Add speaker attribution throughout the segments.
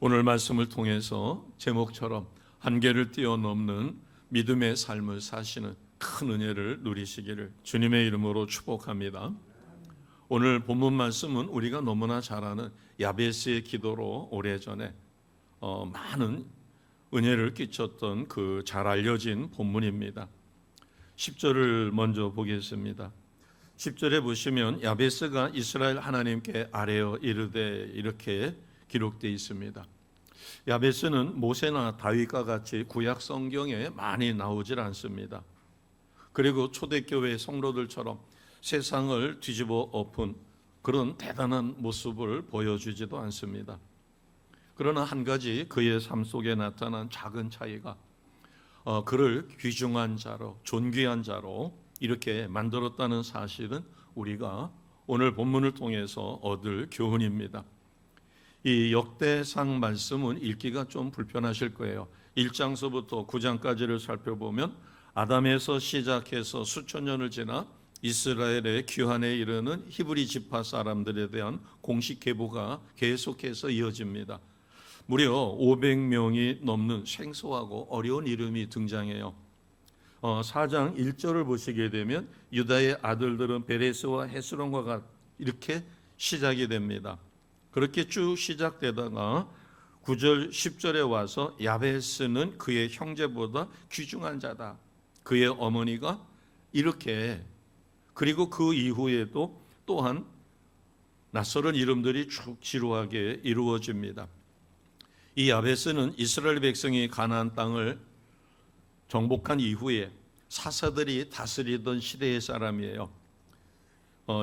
Speaker 1: 오늘 말씀을 통해서 제목처럼 한계를 뛰어넘는 믿음의 삶을 사시는 큰 은혜를 누리시기를 주님의 이름으로 축복합니다. 오늘 본문 말씀은 우리가 너무나 잘 아는 야베스의 기도로 오래전에 많은 은혜를 끼쳤던 그 잘 알려진 본문입니다. 10절을 먼저 보겠습니다. 10절에 보시면 야베스가 이스라엘 하나님께 아뢰어 이르되 이렇게 기록되어 있습니다. 야베스는 모세나 다윗과 같이 구약 성경에 많이 나오질 않습니다. 그리고 초대교회 성도들처럼 세상을 뒤집어 엎은 그런 대단한 모습을 보여주지도 않습니다. 그러나 한 가지 그의 삶 속에 나타난 작은 차이가 그를 귀중한 자로, 존귀한 자로 이렇게 만들었다는 사실은 우리가 오늘 본문을 통해서 얻을 교훈입니다. 이 역대상 말씀은 읽기가 좀 불편하실 거예요. 1장서부터 9장까지를 살펴보면 아담에서 시작해서 수천 년을 지나 이스라엘의 귀환에 이르는 히브리 지파 사람들에 대한 공식 계보가 계속해서 이어집니다. 무려 500명이 넘는 생소하고 어려운 이름이 등장해요. 4장 1절을 보시게 되면 유다의 아들들은 베레스와 헤스론과 이렇게 시작이 됩니다. 그렇게 쭉 시작되다가 9절 10절에 와서 야베스는 그의 형제보다 귀중한 자다. 그의 어머니가 이렇게, 그리고 그 이후에도 또한 낯설은 이름들이 쭉 지루하게 이루어집니다. 이 야베스는 이스라엘 백성이 가나안 땅을 정복한 이후에 사사들이 다스리던 시대의 사람이에요.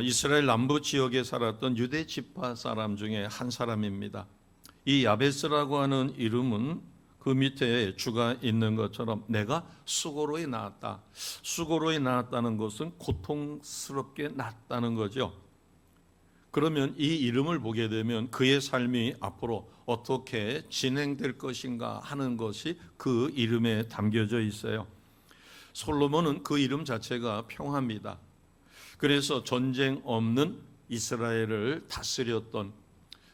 Speaker 1: 이스라엘 남부 지역에 살았던 유대 지파 사람 중에 한 사람입니다. 이 야베스라고 하는 이름은 그 밑에 주가 있는 것처럼 내가 수고로이 낳았다. 수고로이 낳았다는 것은 고통스럽게 낳았다는 거죠. 그러면 이 이름을 보게 되면 그의 삶이 앞으로 어떻게 진행될 것인가 하는 것이 그 이름에 담겨져 있어요. 솔로몬은 그 이름 자체가 평화입니다. 그래서 전쟁 없는 이스라엘을 다스렸던,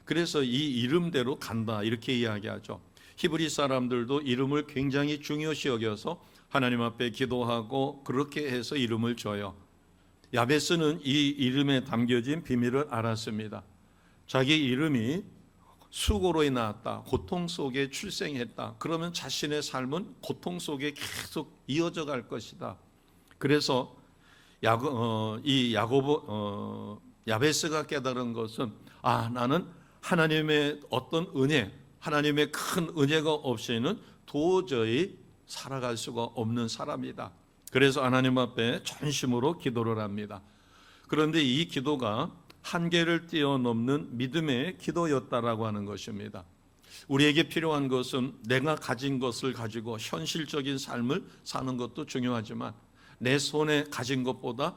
Speaker 1: 그래서 이 이름대로 간다 이렇게 이야기하죠. 히브리 사람들도 이름을 굉장히 중요시 여겨서 하나님 앞에 기도하고 그렇게 해서 이름을 줘요. 야베스는 이 이름에 담겨진 비밀을 알았습니다. 자기 이름이 수고로이 낳았다, 고통 속에 출생했다. 그러면 자신의 삶은 고통 속에 계속 이어져 갈 것이다. 그래서 야베스가 깨달은 것은 나는 하나님의 어떤 은혜, 하나님의 큰 은혜가 없이는 도저히 살아갈 수가 없는 사람이다. 그래서 하나님 앞에 전심으로 기도를 합니다. 그런데 이 기도가 한계를 뛰어넘는 믿음의 기도였다라고 하는 것입니다. 우리에게 필요한 것은 내가 가진 것을 가지고 현실적인 삶을 사는 것도 중요하지만 내 손에 가진 것보다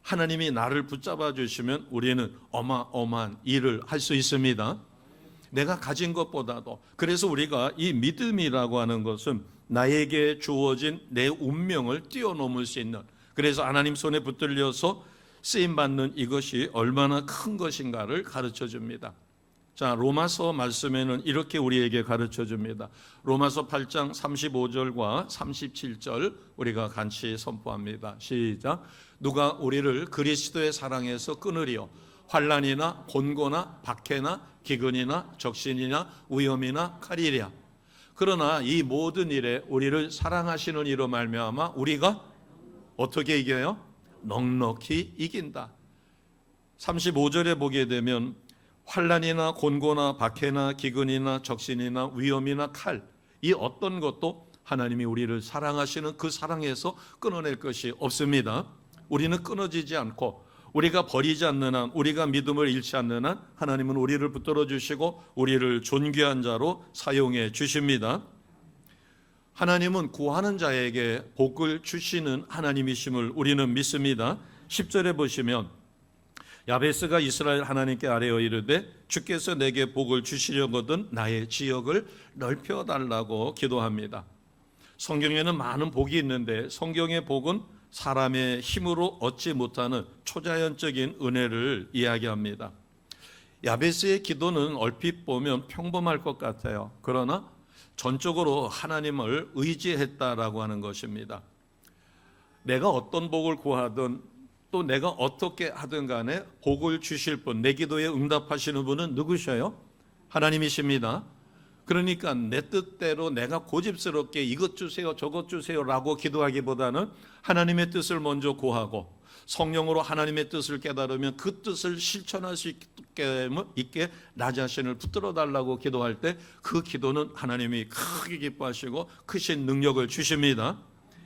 Speaker 1: 하나님이 나를 붙잡아 주시면 우리는 어마어마한 일을 할 수 있습니다. 내가 가진 것보다도. 그래서 우리가 이 믿음이라고 하는 것은 나에게 주어진 내 운명을 뛰어넘을 수 있는, 그래서 하나님 손에 붙들려서 쓰임받는 이것이 얼마나 큰 것인가를 가르쳐 줍니다. 자, 로마서 말씀에는 이렇게 우리에게 가르쳐 줍니다. 로마서 8장 35절과 37절 우리가 같이 선포합니다. 시작. 누가 우리를 그리스도의 사랑에서 끊으리요? 환난이나 곤고나 박해나 기근이나 적신이나 위험이나 칼이랴. 그러나 이 모든 일에 우리를 사랑하시는 이로 말미암아 우리가 어떻게 이겨요? 넉넉히 이긴다. 35절에 보게 되면 환난이나 곤고나 박해나 기근이나 적신이나 위험이나 칼, 이 어떤 것도 하나님이 우리를 사랑하시는 그 사랑에서 끊어낼 것이 없습니다. 우리는 끊어지지 않고 우리가 버리지 않는 한, 우리가 믿음을 잃지 않는 한 하나님은 우리를 붙들어 주시고 우리를 존귀한 자로 사용해 주십니다. 하나님은 구하는 자에게 복을 주시는 하나님이심을 우리는 믿습니다. 10절에 보시면 야베스가 이스라엘 하나님께 아뢰어 이르되 주께서 내게 복을 주시려거든 나의 지역을 넓혀달라고 기도합니다. 성경에는 많은 복이 있는데 성경의 복은 사람의 힘으로 얻지 못하는 초자연적인 은혜를 이야기합니다. 야베스의 기도는 얼핏 보면 평범할 것 같아요. 그러나 전적으로 하나님을 의지했다라고 하는 것입니다. 내가 어떤 복을 구하든 또 내가 어떻게 하든 간에 복을 주실 분, 내 기도에 응답하시는 분은 누구셔요? 하나님이십니다. 그러니까 내 뜻대로 내가 고집스럽게 이것 주세요 저것 주세요 라고 기도하기보다는 하나님의 뜻을 먼저 구하고 성령으로 하나님의 뜻을 깨달으면 그 뜻을 실천할 수 있게 나 자신을 붙들어 달라고 기도할 때 그 기도는 하나님이 크게 기뻐하시고 크신 능력을 주십니다.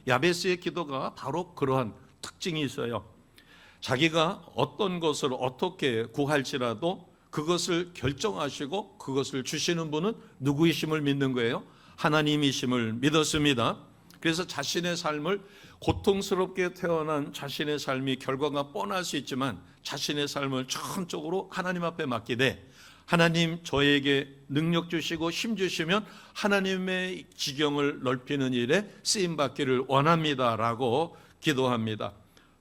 Speaker 1: 야베스의 기도가 바로 그러한 특징이 있어요. 자기가 어떤 것을 어떻게 구할지라도 그것을 결정하시고 그것을 주시는 분은 누구이심을 믿는 거예요? 하나님이심을 믿었습니다. 그래서 자신의 삶을 고통스럽게 태어난 자신의 삶이 결과가 뻔할 수 있지만 자신의 삶을 전적으로 하나님 앞에 맡기되 하나님 저에게 능력 주시고 힘 주시면 하나님의 지경을 넓히는 일에 쓰임받기를 원합니다라고 기도합니다.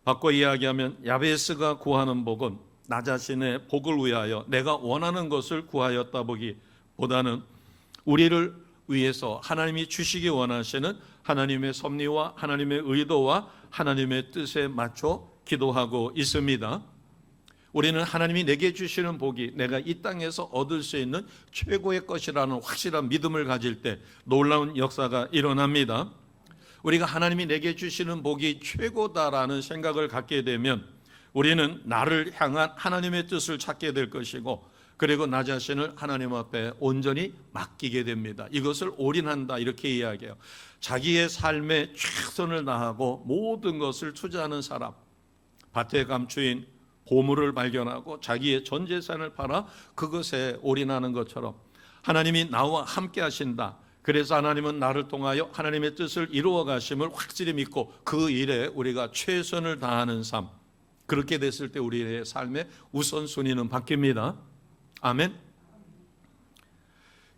Speaker 1: 바꿔 이야기하면 야베스가 구하는 복은 나 자신의 복을 위하여 내가 원하는 것을 구하였다 보기보다는 우리를 위해서 하나님이 주시기 원하시는 하나님의 섭리와 하나님의 의도와 하나님의 뜻에 맞춰 기도하고 있습니다. 우리는 하나님이 내게 주시는 복이 내가 이 땅에서 얻을 수 있는 최고의 것이라는 확실한 믿음을 가질 때 놀라운 역사가 일어납니다. 우리가 하나님이 내게 주시는 복이 최고다라는 생각을 갖게 되면 우리는 나를 향한 하나님의 뜻을 찾게 될 것이고 그리고 나 자신을 하나님 앞에 온전히 맡기게 됩니다. 이것을 올인한다 이렇게 이야기해요. 자기의 삶에 최선을 다하고 모든 것을 투자하는 사람, 밭에 감추인 보물을 발견하고 자기의 전 재산을 팔아 그것에 올인하는 것처럼 하나님이 나와 함께 하신다. 그래서 하나님은 나를 통하여 하나님의 뜻을 이루어 가심을 확실히 믿고 그 일에 우리가 최선을 다하는 삶, 그렇게 됐을 때 우리의 삶의 우선순위는 바뀝니다. 아멘.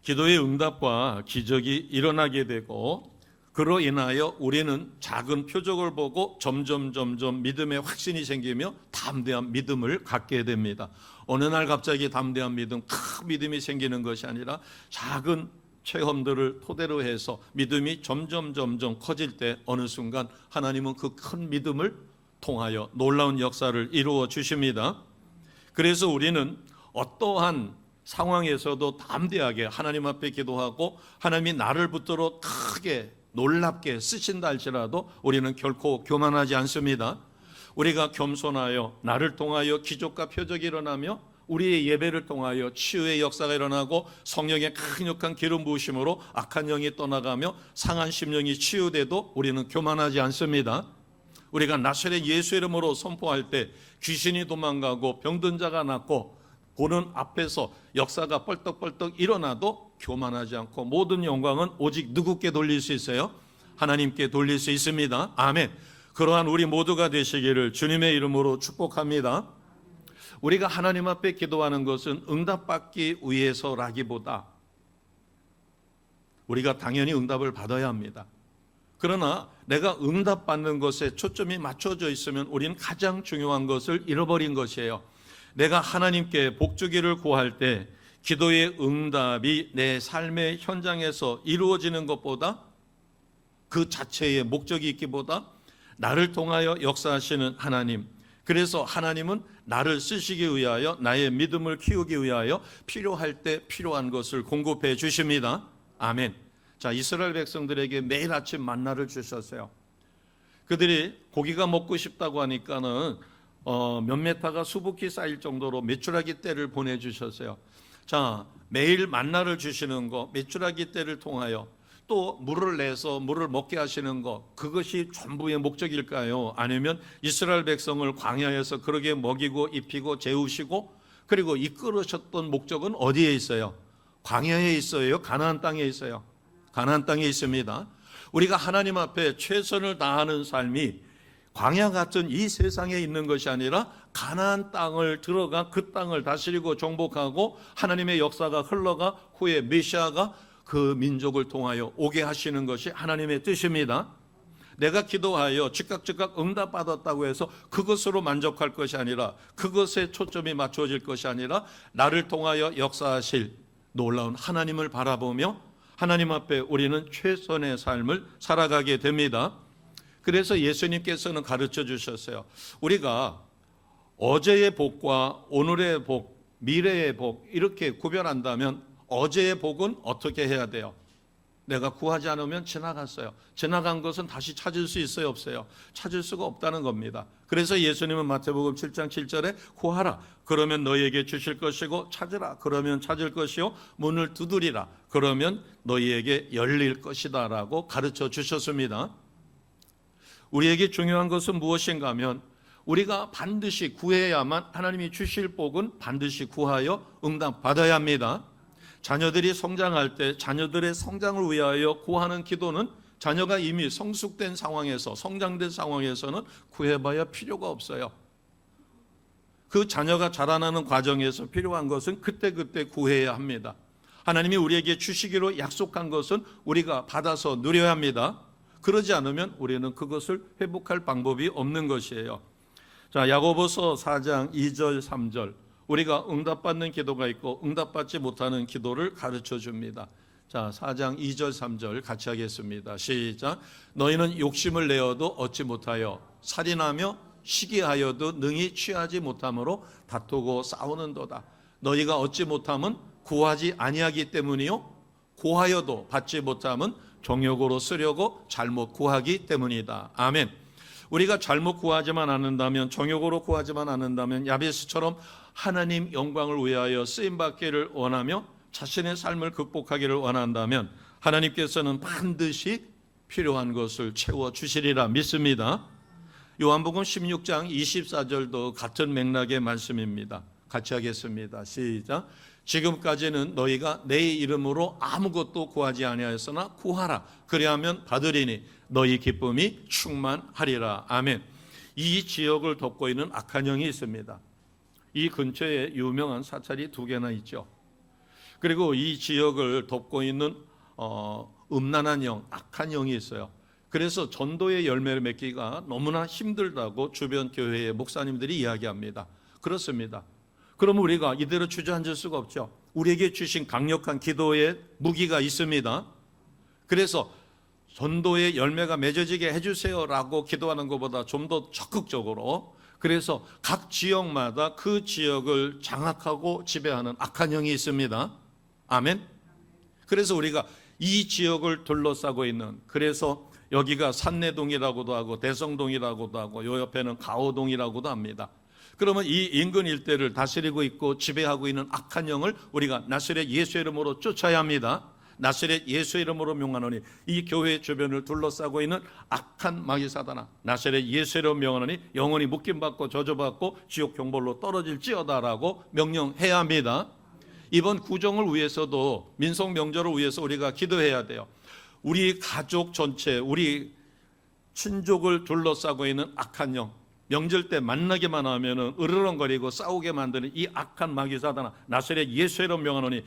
Speaker 1: 기도의 응답과 기적이 일어나게 되고 그로 인하여 우리는 작은 표적을 보고 점점 믿음의 확신이 생기며 담대한 믿음을 갖게 됩니다. 어느 날 갑자기 담대한 믿음, 큰 믿음이 생기는 것이 아니라 작은 체험들을 토대로 해서 믿음이 점점 커질 때 어느 순간 하나님은 그 큰 믿음을 통하여 놀라운 역사를 이루어 주십니다. 그래서 우리는 어떠한 상황에서도 담대하게 하나님 앞에 기도하고 하나님이 나를 붙들어 크게 놀랍게 쓰신다 할지라도 우리는 결코 교만하지 않습니다. 우리가 겸손하여 나를 통하여 기적과 표적이 일어나며 우리의 예배를 통하여 치유의 역사가 일어나고 성령의 강력한 기름 부으심으로 악한 영이 떠나가며 상한 심령이 치유돼도 우리는 교만하지 않습니다. 우리가 나사렛 예수 이름으로 선포할 때 귀신이 도망가고 병든 자가 낫고 보는 앞에서 역사가 뻘떡뻘떡 일어나도 교만하지 않고 모든 영광은 오직 누구께 돌릴 수 있어요? 하나님께 돌릴 수 있습니다. 아멘. 그러한 우리 모두가 되시기를 주님의 이름으로 축복합니다. 우리가 하나님 앞에 기도하는 것은 응답받기 위해서라기보다 우리가 당연히 응답을 받아야 합니다. 그러나 내가 응답받는 것에 초점이 맞춰져 있으면 우리는 가장 중요한 것을 잃어버린 것이에요. 내가 하나님께 복 주기를 구할 때 기도의 응답이 내 삶의 현장에서 이루어지는 것보다 그 자체의 목적이 있기보다 나를 통하여 역사하시는 하나님, 그래서 하나님은 나를 쓰시기 위하여 나의 믿음을 키우기 위하여 필요할 때 필요한 것을 공급해 주십니다. 아멘. 자, 이스라엘 백성들에게 매일 아침 만나를 주셨어요. 그들이 고기가 먹고 싶다고 하니까는 몇 메타가 수북히 쌓일 정도로 메추라기 떼를 보내주셨어요. 자, 매일 만나를 주시는 거, 메추라기 떼를 통하여 또 물을 내서 물을 먹게 하시는 것, 그것이 전부의 목적일까요? 아니면 이스라엘 백성을 광야에서 그러게 먹이고 입히고 재우시고 그리고 이끌으셨던 목적은 어디에 있어요? 광야에 있어요? 가나안 땅에 있어요? 가나안 땅에 있습니다. 우리가 하나님 앞에 최선을 다하는 삶이 광야 같은 이 세상에 있는 것이 아니라 가나안 땅을 들어가 그 땅을 다스리고 정복하고 하나님의 역사가 흘러가 후에 메시아가 그 민족을 통하여 오게 하시는 것이 하나님의 뜻입니다. 내가 기도하여 즉각 응답받았다고 해서 그것으로 만족할 것이 아니라, 그것에 초점이 맞춰질 것이 아니라 나를 통하여 역사하실 놀라운 하나님을 바라보며 하나님 앞에 우리는 최선의 삶을 살아가게 됩니다. 그래서 예수님께서는 가르쳐 주셨어요. 우리가 어제의 복과 오늘의 복, 미래의 복 이렇게 구별한다면 어제의 복은 어떻게 해야 돼요? 내가 구하지 않으면 지나갔어요. 지나간 것은 다시 찾을 수 있어요, 없어요? 찾을 수가 없다는 겁니다. 그래서 예수님은 마태복음 7장 7절에 구하라 그러면 너희에게 주실 것이고, 찾으라 그러면 찾을 것이요, 문을 두드리라 그러면 너희에게 열릴 것이다 라고 가르쳐 주셨습니다. 우리에게 중요한 것은 무엇인가 하면 우리가 반드시 구해야만 하나님이 주실 복은 반드시 구하여 응답받아야 합니다. 자녀들이 성장할 때 자녀들의 성장을 위하여 구하는 기도는 자녀가 이미 성숙된 상황에서, 성장된 상황에서는 구해봐야 필요가 없어요. 그 자녀가 자라나는 과정에서 필요한 것은 그때그때 구해야 합니다. 하나님이 우리에게 주시기로 약속한 것은 우리가 받아서 누려야 합니다. 그러지 않으면 우리는 그것을 회복할 방법이 없는 것이에요. 자, 야고보서 4장 2절 3절, 우리가 응답받는 기도가 있고 응답받지 못하는 기도를 가르쳐 줍니다. 자, 4장 2절 3절 같이 하겠습니다. 시작. 너희는 욕심을 내어도 얻지 못하여 살인하며 시기하여도 능히 취하지 못함으로 다투고 싸우는도다. 너희가 얻지 못함은 구하지 아니하기 때문이요, 구하여도 받지 못함은 정욕으로 쓰려고 잘못 구하기 때문이다. 아멘. 우리가 잘못 구하지만 않는다면, 정욕으로 구하지만 않는다면, 야베스처럼 하나님 영광을 위하여 쓰임받기를 원하며 자신의 삶을 극복하기를 원한다면 하나님께서는 반드시 필요한 것을 채워주시리라 믿습니다. 요한복음 16장 24절도 같은 맥락의 말씀입니다. 같이 하겠습니다. 시작. 지금까지는 너희가 내 이름으로 아무것도 구하지 아니하였으나 구하라 그리하면 받으리니 너희 기쁨이 충만하리라. 아멘. 이 지역을 덮고 있는 악한 영이 있습니다. 이 근처에 유명한 사찰이 2개나 있죠. 그리고 이 지역을 덮고 있는 음란한 영, 악한 영이 있어요. 그래서 전도의 열매를 맺기가 너무나 힘들다고 주변 교회의 목사님들이 이야기합니다. 그렇습니다. 그러면 우리가 이대로 주저앉을 수가 없죠. 우리에게 주신 강력한 기도의 무기가 있습니다. 그래서 전도의 열매가 맺어지게 해주세요라고 기도하는 것보다 좀 더 적극적으로, 그래서 각 지역마다 그 지역을 장악하고 지배하는 악한 영이 있습니다. 아멘. 그래서 우리가 이 지역을 둘러싸고 있는, 그래서 여기가 산내동이라고도 하고 대성동이라고도 하고 요 옆에는 가오동이라고도 합니다. 그러면 이 인근 일대를 다스리고 있고 지배하고 있는 악한 영을 우리가 나사렛 예수의 이름으로 쫓아야 합니다. 나사렛 예수의 이름으로 명하노니, 이 교회 주변을 둘러싸고 있는 악한 마귀 사단아, 나사렛 예수의 이름으로 명하노니 영원히 묶임받고 저주받고 지옥 경벌로 떨어질지어다라고 명령해야 합니다. 이번 구정을 위해서도, 민속 명절을 위해서 우리가 기도해야 돼요. 우리 가족 전체, 우리 친족을 둘러싸고 있는 악한 영, 명절 때 만나기만 하면은 으르렁거리고 싸우게 만드는 이 악한 마귀 사단아, 나사렛 예수의 이름으로 명하노니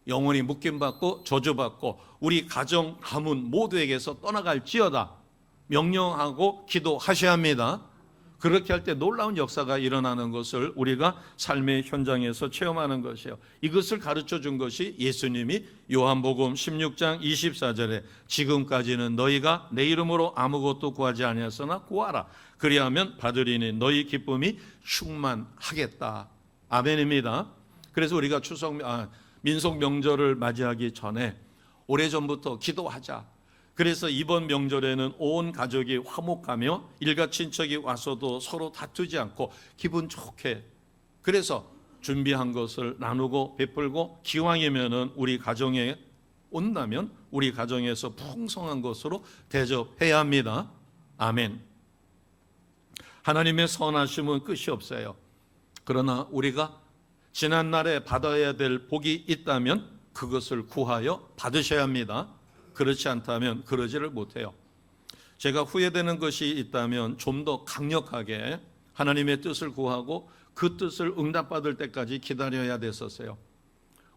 Speaker 1: 영원히 묶임받고 저주받고 우리 가정 가문 모두에게서 떠나갈지어다 명령하고 기도하셔야 합니다. 그렇게 할 때 놀라운 역사가 일어나는 것을 우리가 삶의 현장에서 체험하는 것이에요. 이것을 가르쳐 준 것이 예수님이 요한복음 16장 24절에 지금까지는 너희가 내 이름으로 아무것도 구하지 아니하였으나 구하라 그리하면 받으리니 너희 기쁨이 충만하겠다. 아멘입니다. 그래서 우리가 민속 명절을 맞이하기 전에 오래전부터 기도하자. 그래서 이번 명절에는 온 가족이 화목하며 일가 친척이 와서도 서로 다투지 않고 기분 좋게, 그래서 준비한 것을 나누고 베풀고, 기왕이면은 우리 가정에 온다면 우리 가정에서 풍성한 것으로 대접해야 합니다. 아멘. 하나님의 선하심은 끝이 없어요. 그러나 우리가 지난날에 받아야 될 복이 있다면 그것을 구하여 받으셔야 합니다. 그렇지 않다면 그러지를 못해요. 제가 후회되는 것이 있다면 좀 더 강력하게 하나님의 뜻을 구하고 그 뜻을 응답받을 때까지 기다려야 됐었어요.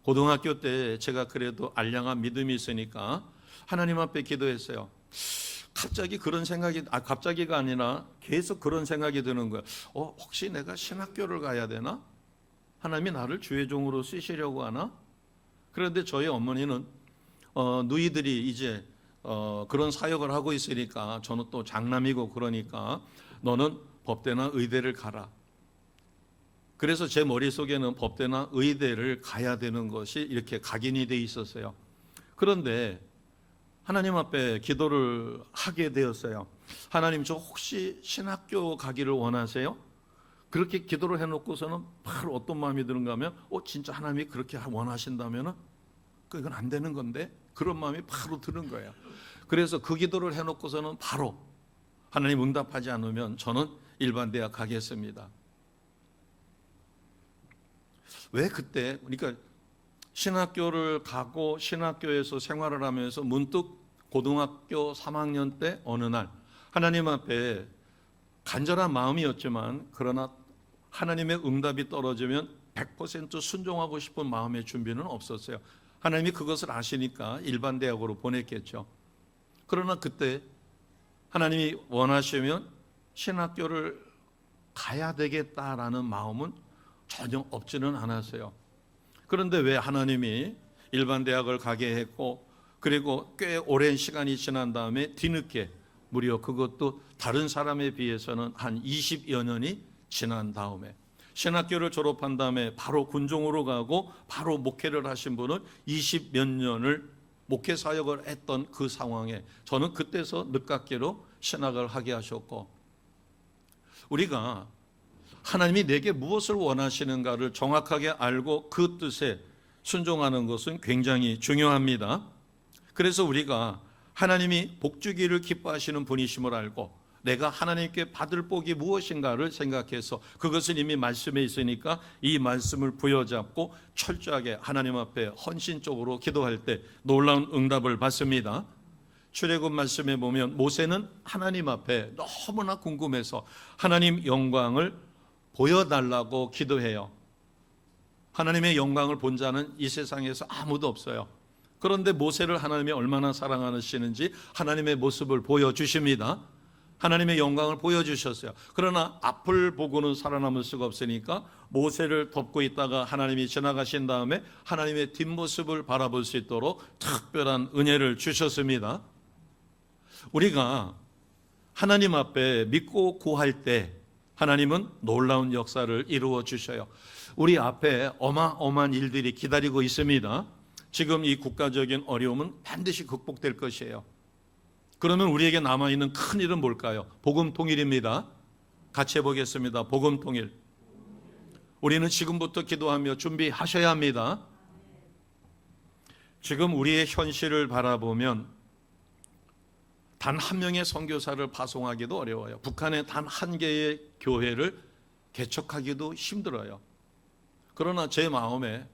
Speaker 1: 고등학교 때 제가 그래도 알량한 믿음이 있으니까 하나님 앞에 기도했어요. 갑자기 그런 생각이 갑자기가 아니라 계속 그런 생각이 드는 거야. 혹시 내가 신학교를 가야 되나? 하나님이 나를 주의 종으로 쓰시려고 하나? 그런데 저희 어머니는 누이들이 이제 그런 사역을 하고 있으니까 저는 또 장남이고 그러니까 너는 법대나 의대를 가라. 그래서 제 머릿속에는 법대나 의대를 가야 되는 것이 이렇게 각인이 돼 있었어요. 그런데 하나님 앞에 기도를 하게 되었어요. 하나님, 저 혹시 신학교 가기를 원하세요? 그렇게 기도를 해놓고서는 바로 어떤 마음이 드는가 하면 진짜 하나님이 그렇게 원하신다면 이건 안 되는 건데, 그런 마음이 바로 드는 거예요. 그래서 그 기도를 해놓고서는 바로 하나님 응답하지 않으면 저는 일반 대학 가겠습니다. 왜 그때, 그러니까 신학교를 가고 신학교에서 생활을 하면서 문득 고등학교 3학년 때 어느 날 하나님 앞에 간절한 마음이었지만, 그러나 하나님의 응답이 떨어지면 100% 순종하고 싶은 마음의 준비는 없었어요. 하나님이 그것을 아시니까 일반 대학으로 보냈겠죠. 그러나 그때 하나님이 원하시면 신학교를 가야 되겠다라는 마음은 전혀 없지는 않았어요. 그런데 왜 하나님이 일반 대학을 가게 했고, 그리고 꽤 오랜 시간이 지난 다음에 뒤늦게, 무려 그것도 다른 사람에 비해서는 한 20여 년이 지난 다음에 신학교를 졸업한 다음에 바로 군종으로 가고 바로 목회를 하신 분은 20몇 년을 목회 사역을 했던 그 상황에 저는 그때서 늦깎이로 신학을 하게 하셨고, 우리가 하나님이 내게 무엇을 원하시는가를 정확하게 알고 그 뜻에 순종하는 것은 굉장히 중요합니다. 그래서 우리가 하나님이 복주기를 기뻐하시는 분이심을 알고 내가 하나님께 받을 복이 무엇인가를 생각해서, 그것은 이미 말씀에 있으니까 이 말씀을 부여잡고 철저하게 하나님 앞에 헌신적으로 기도할 때 놀라운 응답을 받습니다. 출애굽 말씀에 보면 모세는 하나님 앞에 너무나 궁금해서 하나님 영광을 보여달라고 기도해요. 하나님의 영광을 본 자는 이 세상에서 아무도 없어요. 그런데 모세를 하나님이 얼마나 사랑하시는지 하나님의 모습을 보여주십니다. 하나님의 영광을 보여주셨어요. 그러나 앞을 보고는 살아남을 수가 없으니까 모세를 덮고 있다가 하나님이 지나가신 다음에 하나님의 뒷모습을 바라볼 수 있도록 특별한 은혜를 주셨습니다. 우리가 하나님 앞에 믿고 구할 때 하나님은 놀라운 역사를 이루어 주셔요. 우리 앞에 어마어마한 일들이 기다리고 있습니다. 지금 이 국가적인 어려움은 반드시 극복될 것이에요. 그러면 우리에게 남아있는 큰 일은 뭘까요? 복음 통일입니다. 같이 해보겠습니다. 복음 통일. 우리는 지금부터 기도하며 준비하셔야 합니다. 지금 우리의 현실을 바라보면 단 한 명의 선교사를 파송하기도 어려워요. 북한에 단 한 개의 교회를 개척하기도 힘들어요. 그러나 제 마음에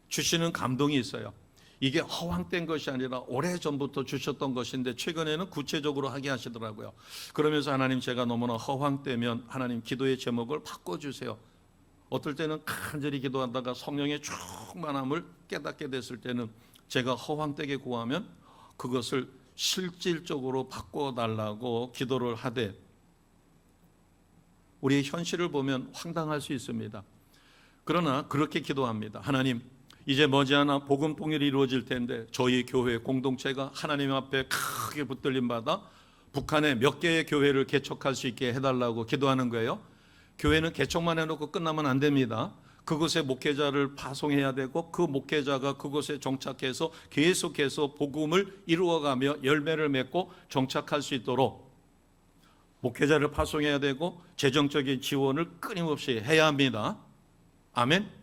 Speaker 1: 주시는 감동이 있어요. 이게 허황된 것이 아니라 오래전부터 주셨던 것인데 최근에는 구체적으로 하게 하시더라고요. 그러면서 하나님, 제가 너무나 허황되면 하나님 기도의 제목을 바꿔주세요. 어떨 때는 간절히 기도하다가 성령의 충만함을 깨닫게 됐을 때는 제가 허황되게 구하면 그것을 실질적으로 바꿔달라고 기도를 하되, 우리의 현실을 보면 황당할 수 있습니다. 그러나 그렇게 기도합니다. 하나님, 이제 머지않아 복음 통일이 이루어질 텐데 저희 교회 공동체가 하나님 앞에 크게 붙들림 받아 북한에 몇 개의 교회를 개척할 수 있게 해달라고 기도하는 거예요. 교회는 개척만 해놓고 끝나면 안 됩니다. 그곳에 목회자를 파송해야 되고 그 목회자가 그곳에 정착해서 계속해서 복음을 이루어가며 열매를 맺고 정착할 수 있도록 목회자를 파송해야 되고 재정적인 지원을 끊임없이 해야 합니다. 아멘.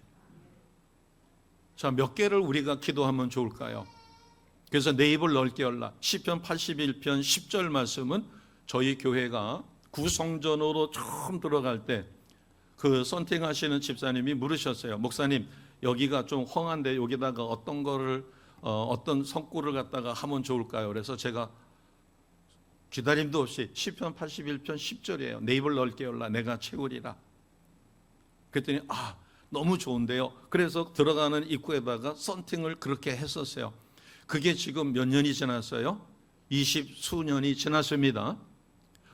Speaker 1: 자, 몇 개를 우리가 기도하면 좋을까요? 그래서 내 입을 넓게 열라. 시편 81편 10절 말씀은 저희 교회가 구성전으로 처음 들어갈 때 그 선팅하시는 집사님이 물으셨어요. 목사님, 여기가 좀 헝한데 여기다가 어떤 거를 어떤 성구를 갖다가 하면 좋을까요? 그래서 제가 기다림도 없이 시편 81편 10절이에요. 내 입을 넓게 열라. 내가 채우리라. 그랬더니 너무 좋은데요. 그래서 들어가는 입구에다가 썬팅을 그렇게 했었어요. 그게 지금 몇 년이 지났어요? 20수년이 지났습니다.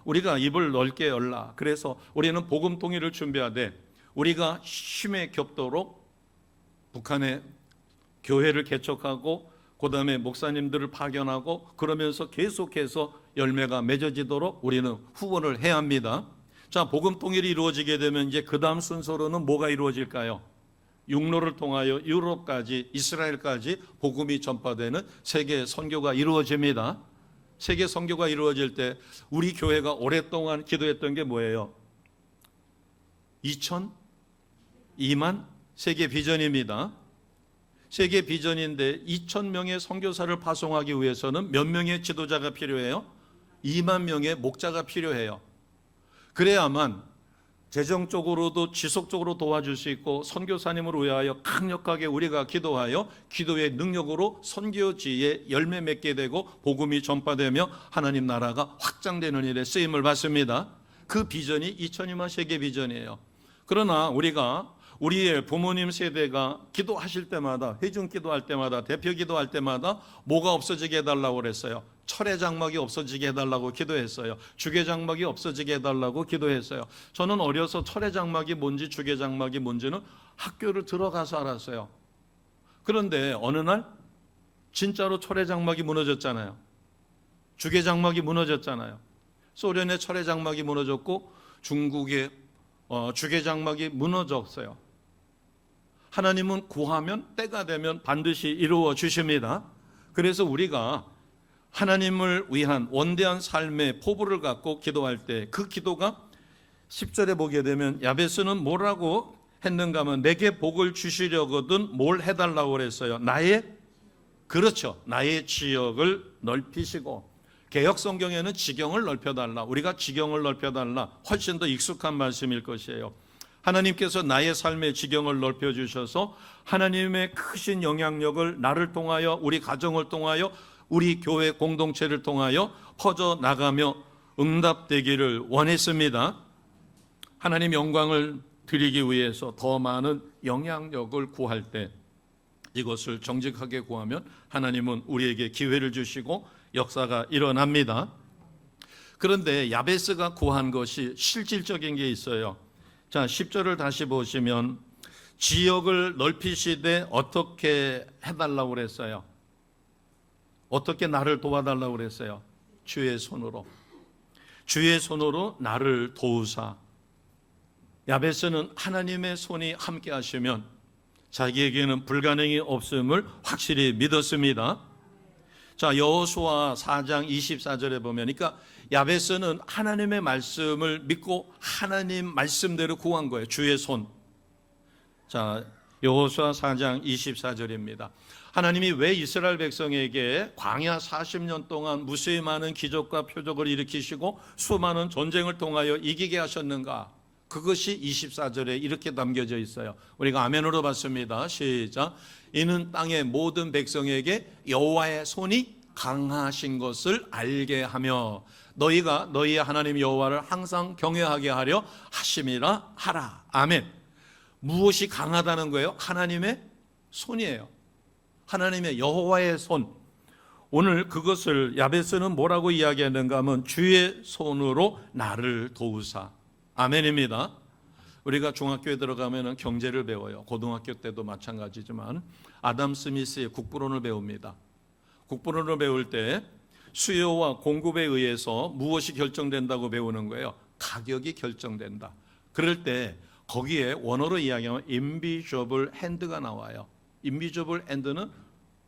Speaker 1: 우리가 입을 넓게 열라. 그래서 우리는 복음 통일을 준비하되 우리가 힘에 겹도록 북한에 교회를 개척하고 그 다음에 목사님들을 파견하고 그러면서 계속해서 열매가 맺어지도록 우리는 후원을 해야 합니다. 자, 복음 통일이 이루어지게 되면 이제 그 다음 순서로는 뭐가 이루어질까요? 육로를 통하여 유럽까지 이스라엘까지 복음이 전파되는 세계 선교가 이루어집니다. 세계 선교가 이루어질 때 우리 교회가 오랫동안 기도했던 게 뭐예요? 2만 세계 비전입니다. 세계 비전인데 2,000명의 선교사를 파송하기 위해서는 몇 명의 지도자가 필요해요? 2만 명의 목자가 필요해요. 그래야만 재정적으로도 지속적으로 도와줄 수 있고 선교사님을 위하여 강력하게 우리가 기도하여 기도의 능력으로 선교지에 열매 맺게 되고 복음이 전파되며 하나님 나라가 확장되는 일에 쓰임을 받습니다. 그 비전이 2002만 세계 비전이에요. 그러나 우리가 우리의 부모님 세대가 기도하실 때마다 회중 기도할 때마다 대표 기도할 때마다 뭐가 없어지게 해달라고 그랬어요? 철의 장막이 없어지게 해달라고 기도했어요. 주계 장막이 없어지게 해달라고 기도했어요. 저는 어려서 철의 장막이 뭔지 주계 장막이 뭔지는 학교를 들어가서 알았어요. 그런데 어느 날 진짜로 철의 장막이 무너졌잖아요. 주계 장막이 무너졌잖아요. 소련의 철의 장막이 무너졌고 중국의 주계 장막이 무너졌어요. 하나님은 구하면 때가 되면 반드시 이루어 주십니다. 그래서 우리가 하나님을 위한 원대한 삶의 포부를 갖고 기도할 때 그 기도가 10절에 보게 되면 야베스는 뭐라고 했는가 하면 내게 복을 주시려거든 뭘 해달라고 그랬어요? 나의 지역을 넓히시고, 개역 성경에는 지경을 넓혀달라, 우리가 지경을 넓혀달라, 훨씬 더 익숙한 말씀일 것이에요. 하나님께서 나의 삶의 지경을 넓혀주셔서 하나님의 크신 영향력을 나를 통하여 우리 가정을 통하여 우리 교회 공동체를 통하여 퍼져나가며 응답되기를 원했습니다. 하나님 영광을 드리기 위해서 더 많은 영향력을 구할 때 이것을 정직하게 구하면 하나님은 우리에게 기회를 주시고 역사가 일어납니다. 그런데 야베스가 구한 것이 실질적인 게 있어요. 자, 10절을 다시 보시면 지역을 넓히시되 어떻게 해달라고 그랬어요? 어떻게 나를 도와달라고 그랬어요? 주의 손으로 나를 도우사. 야베스는 하나님의 손이 함께 하시면 자기에게는 불가능이 없음을 확실히 믿었습니다. 자, 여호수아 4장 24절에 보면, 그러니까 야베스는 하나님의 말씀을 믿고 하나님 말씀대로 구한 거예요. 주의 손. 자, 여호수아 4장 24절입니다. 하나님이 왜 이스라엘 백성에게 광야 40년 동안 무수히 많은 기적과 표적을 일으키시고 수많은 전쟁을 통하여 이기게 하셨는가? 그것이 24절에 이렇게 담겨져 있어요. 우리가 아멘으로 봤습니다. 시작. 이는 땅의 모든 백성에게 여호와의 손이 강하신 것을 알게 하며 너희가 너희의 하나님 여호와를 항상 경외하게 하려 하심이라 하라. 아멘. 무엇이 강하다는 거예요? 하나님의 손이에요. 하나님의 여호와의 손. 오늘 그것을 야베스는 뭐라고 이야기하는가 하면 주의 손으로 나를 도우사. 아멘입니다. 우리가 중학교에 들어가면 경제를 배워요. 고등학교 때도 마찬가지지만 아담 스미스의 국부론을 배웁니다. 국부론을 배울 때 수요와 공급에 의해서 무엇이 결정된다고 배우는 거예요? 가격이 결정된다. 그럴 때 거기에 원어로 이야기하면 invisible hand가 나와요. invisible hand는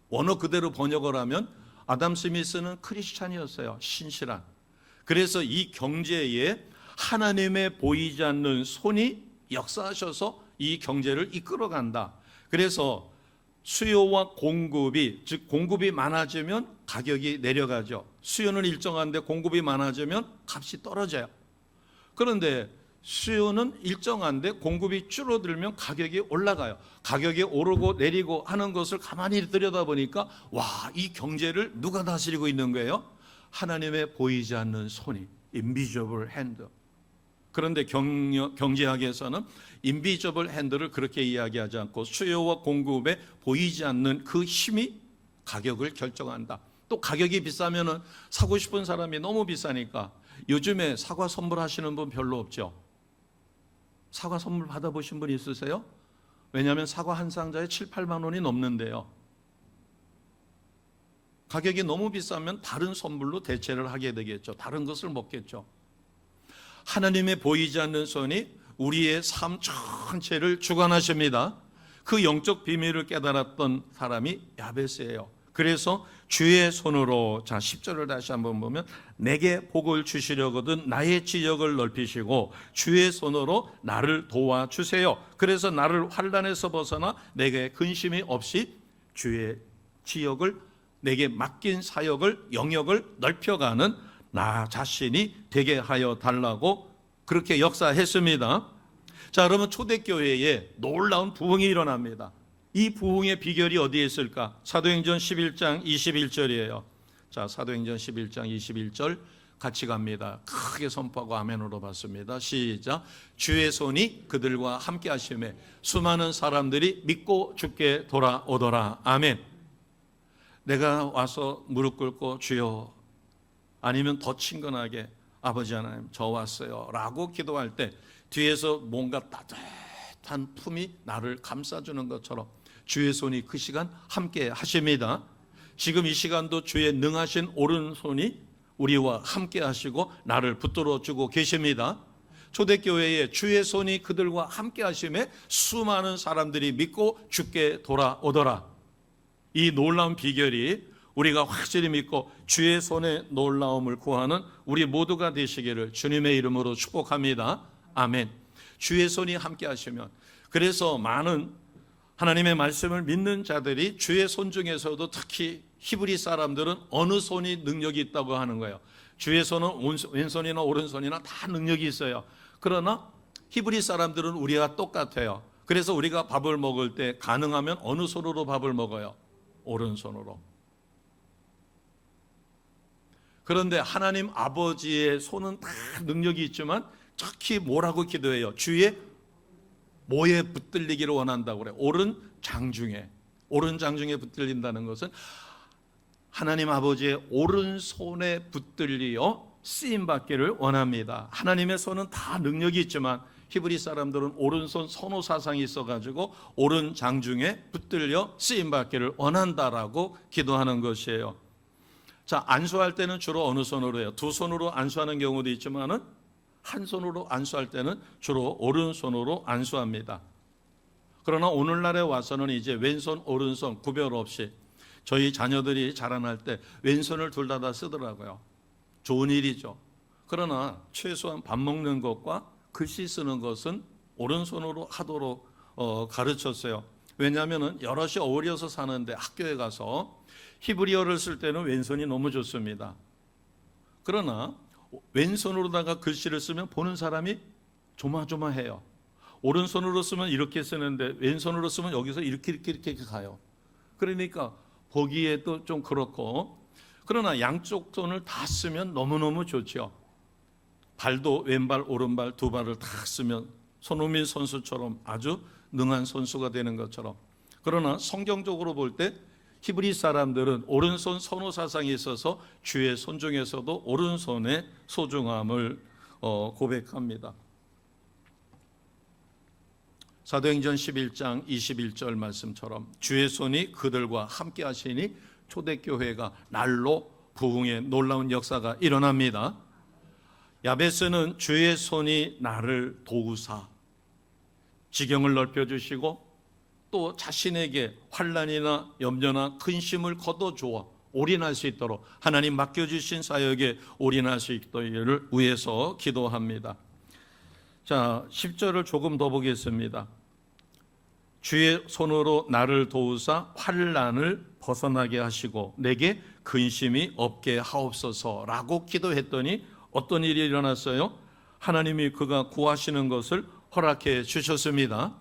Speaker 1: 원어 그대로 번역을 하면 아담 스미스는 크리스찬이었어요. 신실한. 그래서 이 경제에 하나님의 보이지 않는 손이 역사하셔서 이 경제를 이끌어간다. 그래서 수요와 공급이, 즉 공급이 많아지면 가격이 내려가죠. 수요는 일정한데 공급이 많아지면 값이 떨어져요. 그런데 수요는 일정한데 공급이 줄어들면 가격이 올라가요. 가격이 오르고 내리고 하는 것을 가만히 들여다보니까 와, 이 경제를 누가 다스리고 있는 거예요? 하나님의 보이지 않는 손이, invisible hand. 그런데 경제학에서는 인비저블 핸드를 그렇게 이야기하지 않고 수요와 공급에 보이지 않는 그 힘이 가격을 결정한다. 또 가격이 비싸면은 사고 싶은 사람이 너무 비싸니까 요즘에 사과 선물하시는 분 별로 없죠. 사과 선물 받아보신 분 있으세요? 왜냐하면 사과 한 상자에 7, 8만 원이 넘는데요. 가격이 너무 비싸면 다른 선물로 대체를 하게 되겠죠. 다른 것을 먹겠죠. 하나님의 보이지 않는 손이 우리의 삶 전체를 주관하십니다. 그 영적 비밀을 깨달았던 사람이 야베스예요. 그래서 주의 손으로, 자 10절을 다시 한번 보면, 내게 복을 주시려거든 나의 지역을 넓히시고 주의 손으로 나를 도와주세요. 그래서 나를 환난에서 벗어나 내게 근심이 없이 주의 지역을, 내게 맡긴 사역을, 영역을 넓혀가는 나 자신이 되게 하여 달라고 그렇게 역사했습니다. 자, 여러분, 초대교회에 놀라운 부흥이 일어납니다. 이 부흥의 비결이 어디에 있을까? 사도행전 11장 21절이에요. 자, 사도행전 11장 21절 같이 갑니다. 크게 선포하고 아멘으로 받습니다. 시작. 주의 손이 그들과 함께 하심에 수많은 사람들이 믿고 주께 돌아오더라. 아멘. 내가 와서 무릎 꿇고 주여, 아니면 더 친근하게 아버지 하나님 저 왔어요 라고 기도할 때 뒤에서 뭔가 따뜻한 품이 나를 감싸주는 것처럼 주의 손이 그 시간 함께 하십니다. 지금 이 시간도 주의 능하신 오른손이 우리와 함께 하시고 나를 붙들어 주고 계십니다. 초대교회에 주의 손이 그들과 함께 하심에 수많은 사람들이 믿고 주께 돌아오더라. 이 놀라운 비결이 우리가 확실히 믿고 주의 손의 놀라움을 구하는 우리 모두가 되시기를 주님의 이름으로 축복합니다. 아멘. 주의 손이 함께 하시면, 그래서 많은 하나님의 말씀을 믿는 자들이 주의 손 중에서도 특히 히브리 사람들은 어느 손이 능력이 있다고 하는 거예요. 주의 손은 왼손이나 오른손이나 다 능력이 있어요. 그러나 히브리 사람들은 우리가 똑같아요. 그래서 우리가 밥을 먹을 때 가능하면 어느 손으로 밥을 먹어요? 오른손으로. 그런데 하나님 아버지의 손은 다 능력이 있지만 특히 뭐라고 기도해요? 주의 뭐에 붙들리기를 원한다고 그래요? 오른 장중에. 오른 장중에 붙들린다는 것은 하나님 아버지의 오른손에 붙들리어 쓰임받기를 원합니다. 하나님의 손은 다 능력이 있지만 히브리 사람들은 오른손 선호 사상이 있어가지고 오른 장중에 붙들려 쓰임받기를 원한다라고 기도하는 것이에요. 자, 안수할 때는 주로 어느 손으로 해요? 두 손으로 안수하는 경우도 있지만은 한 손으로 안수할 때는 주로 오른손으로 안수합니다. 그러나 오늘날에 와서는 이제 왼손, 오른손 구별 없이 저희 자녀들이 자라날 때 왼손을 둘 다 쓰더라고요. 좋은 일이죠. 그러나 최소한 밥 먹는 것과 글씨 쓰는 것은 오른손으로 하도록 가르쳤어요. 왜냐하면 여럿이 어울려서 사는데 학교에 가서 히브리어를 쓸 때는 왼손이 너무 좋습니다. 그러나 왼손으로다가 글씨를 쓰면 보는 사람이 조마조마해요. 오른손으로 쓰면 이렇게 쓰는데 왼손으로 쓰면 여기서 이렇게 가요. 그러니까 보기에도 좀 그렇고, 그러나 양쪽 손을 다 쓰면 너무너무 좋죠. 발도 왼발 오른발 두 발을 다 쓰면 손흥민 선수처럼 아주 능한 선수가 되는 것처럼. 그러나 성경적으로 볼 때 히브리 사람들은 오른손 선호 사상이 있어서 주의 손 중에서도 오른손의 소중함을 고백합니다. 사도행전 11장 21절 말씀처럼 주의 손이 그들과 함께 하시니 초대교회가 날로 부흥의 놀라운 역사가 일어납니다. 야베스는 주의 손이 나를 도우사 지경을 넓혀주시고 또 자신에게 환난이나 염려나 근심을 거둬주어 올인할 수 있도록 하나님 맡겨주신 사역에 올인할 수 있도록을 위해서 기도합니다. 자, 10절을 조금 더 보겠습니다. 주의 손으로 나를 도우사 환난을 벗어나게 하시고 내게 근심이 없게 하옵소서라고 기도했더니 어떤 일이 일어났어요? 하나님이 그가 구하시는 것을 허락해 주셨습니다.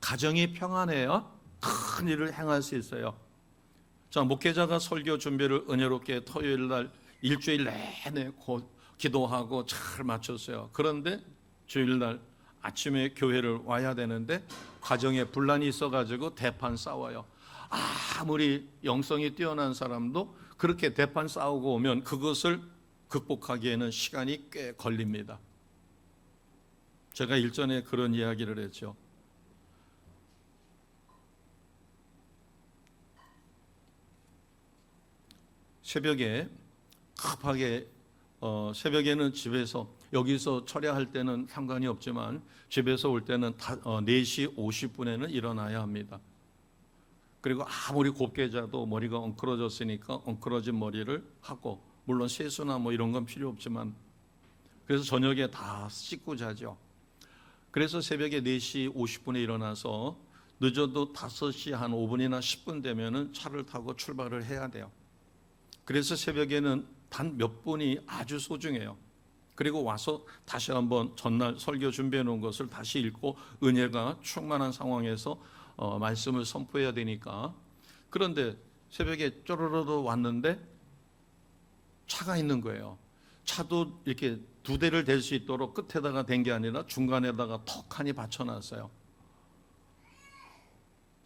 Speaker 1: 가정이 평안해야 큰 일을 행할 수 있어요. 자, 목회자가 설교 준비를 은혜롭게 토요일 날 일주일 내내 기도하고 잘 마쳤어요. 그런데 주일 날 아침에 교회를 와야 되는데 가정에 분란이 있어가지고 대판 싸워요. 아무리 영성이 뛰어난 사람도 그렇게 대판 싸우고 오면 그것을 극복하기에는 시간이 꽤 걸립니다. 제가 일전에 그런 이야기를 했죠. 새벽에 급하게 새벽에는 집에서 여기서 철야할 때는 상관이 없지만 집에서 올 때는 4시 50분에는 일어나야 합니다. 그리고 아무리 곱게 자도 머리가 엉클어졌으니까 엉클어진 머리를 하고, 물론 세수나 뭐 이런 건 필요 없지만, 그래서 저녁에 다 씻고 자죠. 그래서 새벽에 4시 50분에 일어나서 늦어도 5시 한 5분이나 10분 되면은 차를 타고 출발을 해야 돼요. 그래서 새벽에는 단 몇 분이 아주 소중해요. 그리고 와서 다시 한번 전날 설교 준비해 놓은 것을 다시 읽고 은혜가 충만한 상황에서 말씀을 선포해야 되니까. 그런데 새벽에 쪼르르 왔는데 차가 있는 거예요. 차도 이렇게 2대를 댈 수 있도록 끝에다가 댄 게 아니라 중간에다가 턱하니 받쳐놨어요.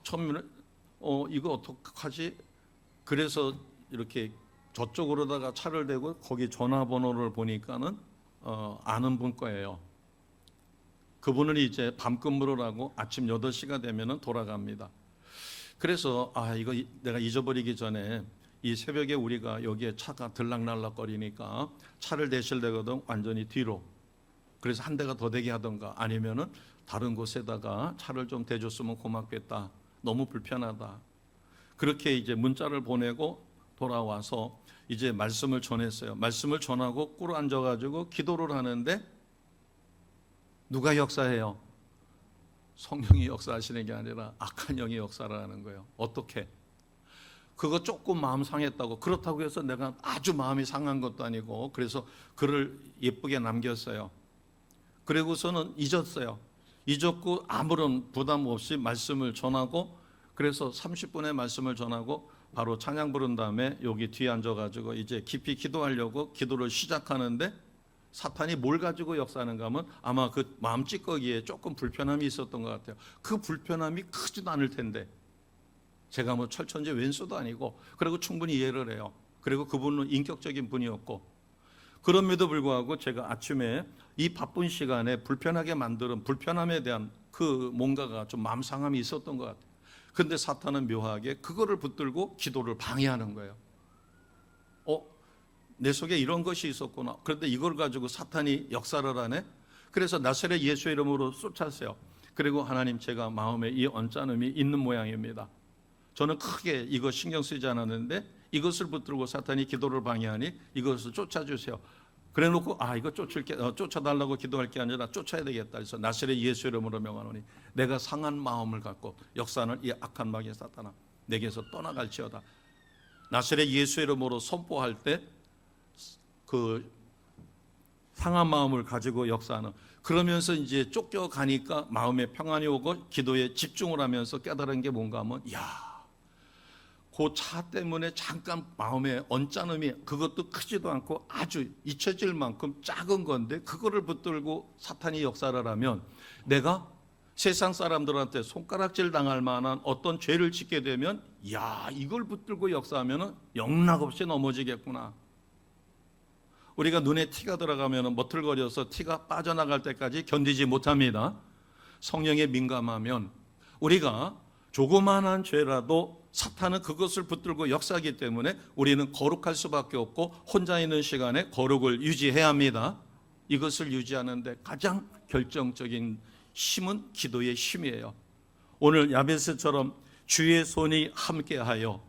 Speaker 1: 처음에는 이거 어떡하지? 그래서 이렇게 저쪽으로다가 차를 대고 거기 전화번호를 보니까는 아는 분 거예요. 그분은 이제 밤근무를 하고 아침 8시가 되면은 돌아갑니다. 그래서 이거 내가 잊어버리기 전에 이 새벽에 우리가 여기에 차가 들락날락거리니까 차를 대실 되거든 완전히 뒤로. 그래서 한 대가 더 되게 하던가 아니면은 다른 곳에다가 차를 좀 대줬으면 고맙겠다. 너무 불편하다. 그렇게 이제 문자를 보내고 돌아와서 이제 말씀을 전했어요. 말씀을 전하고 꿇어 앉아가지고 기도를 하는데 누가 역사해요? 성령이 역사하시는 게 아니라 악한 영이 역사를 하는 거예요. 어떻게? 그거 조금 마음 상했다고, 그렇다고 해서 내가 아주 마음이 상한 것도 아니고, 그래서 글을 예쁘게 남겼어요. 그리고서는 잊었어요. 잊었고 아무런 부담 없이 말씀을 전하고, 그래서 30분의 말씀을 전하고 바로 찬양 부른 다음에 여기 뒤에 앉아가지고 이제 깊이 기도하려고 기도를 시작하는데, 사탄이 뭘 가지고 역사하는가 하면 아마 그 마음 찌꺼기에 조금 불편함이 있었던 것 같아요. 그 불편함이 크지도 않을 텐데, 제가 뭐 철천지 왼수도 아니고, 그리고 충분히 이해를 해요. 그리고 그분은 인격적인 분이었고, 그럼에도 불구하고 제가 아침에 이 바쁜 시간에 불편하게 만드는 불편함에 대한 그 뭔가가 좀 마음 상함이 있었던 것 같아요. 근데 사탄은 묘하게 그거를 붙들고 기도를 방해하는 거예요. 내 속에 이런 것이 있었구나. 그런데 이걸 가지고 사탄이 역사를 하네. 그래서 나사렛 예수의 이름으로 쫓았어요. 그리고 하나님, 제가 마음에 이 언짢음이 있는 모양입니다. 저는 크게 이거 신경 쓰지 않았는데 이것을 붙들고 사탄이 기도를 방해하니 이것을 쫓아주세요. 그래놓고 이거 쫓아달라고 기도할 게 아니라 쫓아야 되겠다. 그래서 나사렛 예수 이름으로 명하노니 내가 상한 마음을 갖고 역사하는 이 악한 마귀 사탄아, 내게서 떠나갈지어다. 나사렛 예수 이름으로 선포할 때 그 상한 마음을 가지고 역사하는, 그러면서 이제 쫓겨가니까 마음에 평안이 오고 기도에 집중을 하면서 깨달은 게 뭔가 하면, 그 차 때문에 잠깐 마음에 언짢음이, 그것도 크지도 않고 아주 잊혀질 만큼 작은 건데 그거를 붙들고 사탄이 역사를 하면 내가 세상 사람들한테 손가락질 당할 만한 어떤 죄를 짓게 되면 이걸 붙들고 역사하면 영락없이 넘어지겠구나. 우리가 눈에 티가 들어가면 머틀거려서 티가 빠져나갈 때까지 견디지 못합니다. 성령에 민감하면 우리가 조그마한 죄라도 사탄은 그것을 붙들고 역사하기 때문에 우리는 거룩할 수밖에 없고 혼자 있는 시간에 거룩을 유지해야 합니다. 이것을 유지하는데 가장 결정적인 힘은 기도의 힘이에요. 오늘 야베스처럼 주의 손이 함께하여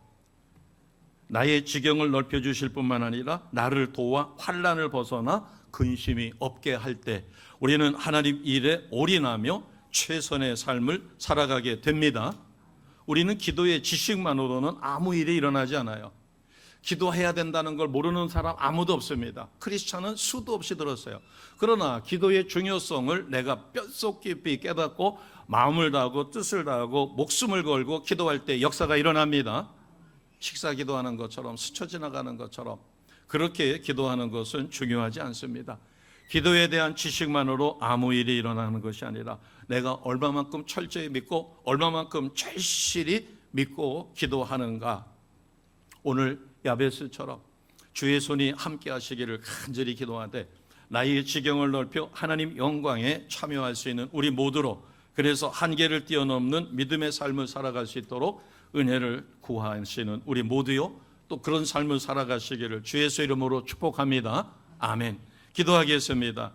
Speaker 1: 나의 지경을 넓혀주실 뿐만 아니라 나를 도와 환난을 벗어나 근심이 없게 할 때 우리는 하나님 일에 올인하며 최선의 삶을 살아가게 됩니다. 우리는 기도의 지식만으로는 아무 일이 일어나지 않아요. 기도해야 된다는 걸 모르는 사람 아무도 없습니다. 크리스찬은 수도 없이 들었어요. 그러나 기도의 중요성을 내가 뼛속 깊이 깨닫고 마음을 다하고 뜻을 다하고 목숨을 걸고 기도할 때 역사가 일어납니다. 식사 기도하는 것처럼 스쳐 지나가는 것처럼 그렇게 기도하는 것은 중요하지 않습니다. 기도에 대한 지식만으로 아무 일이 일어나는 것이 아니라 내가 얼마만큼 철저히 믿고 얼마만큼 절실히 믿고 기도하는가. 오늘 야베스처럼 주의 손이 함께 하시기를 간절히 기도하되 나의 지경을 넓혀 하나님 영광에 참여할 수 있는 우리 모두로, 그래서 한계를 뛰어넘는 믿음의 삶을 살아갈 수 있도록 은혜를 구하시는 우리 모두요, 또 그런 삶을 살아가시기를 주 예수 이름으로 축복합니다. 아멘. 기도하겠습니다.